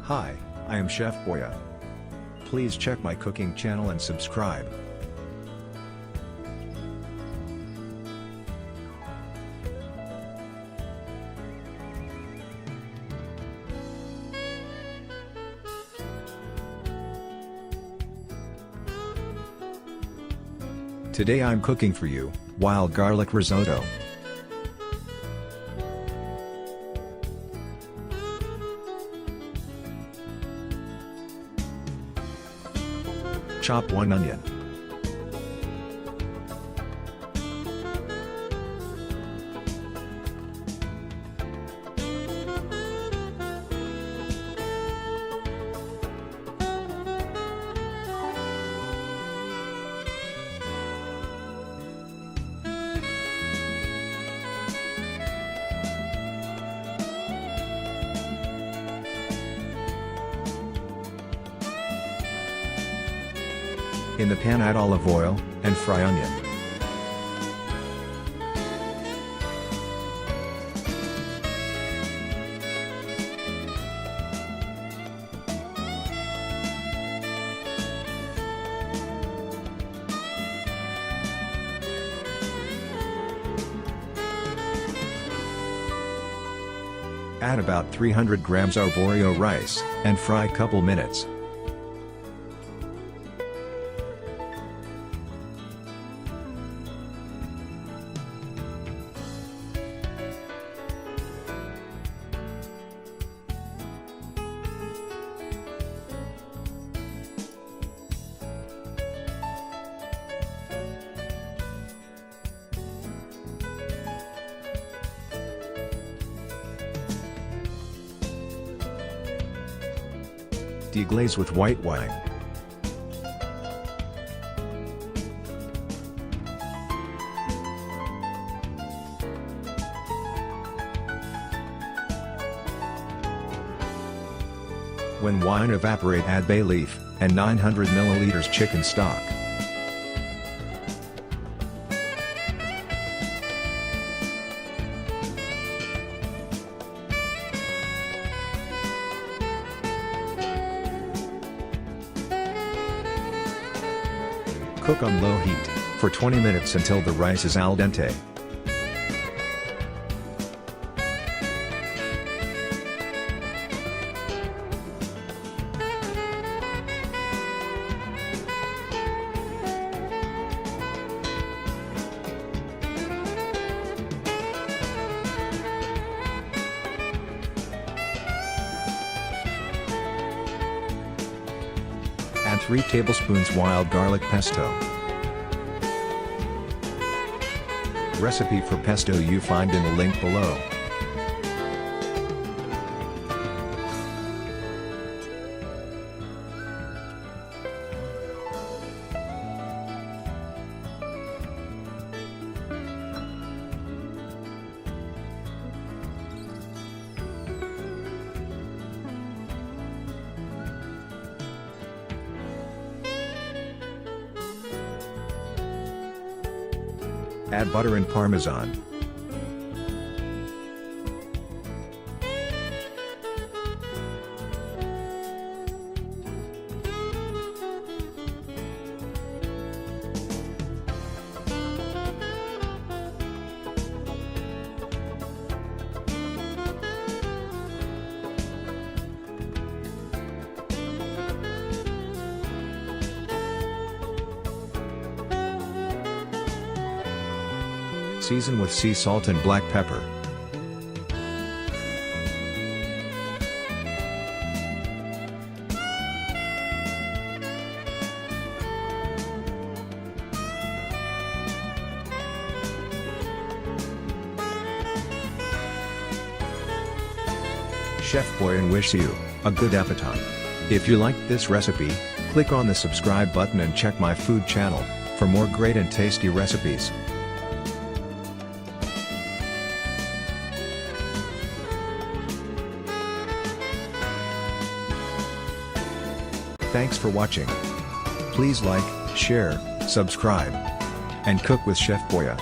Hi, I am Chef Boya. Please check my cooking channel and subscribe. Today I'm cooking for you, wild garlic risotto. Chop 1 onion. In the pan add olive oil, and fry onion. Add about 300 grams arborio rice, and fry couple minutes. Deglaze with white wine. When wine evaporate, add bay leaf, and 900 milliliters chicken stock. Cook on low heat, for 20 minutes until the rice is al dente. Add 3 tablespoons wild garlic pesto. Recipe for pesto you find in the link below. Add butter and parmesan. Season with sea salt and black pepper. Chef Boya wish you a good appetite. If you liked this recipe, click on the subscribe button and check my food channel for more great and tasty recipes. Thanks for watching. Please like, share, subscribe, and cook with Chef Boya.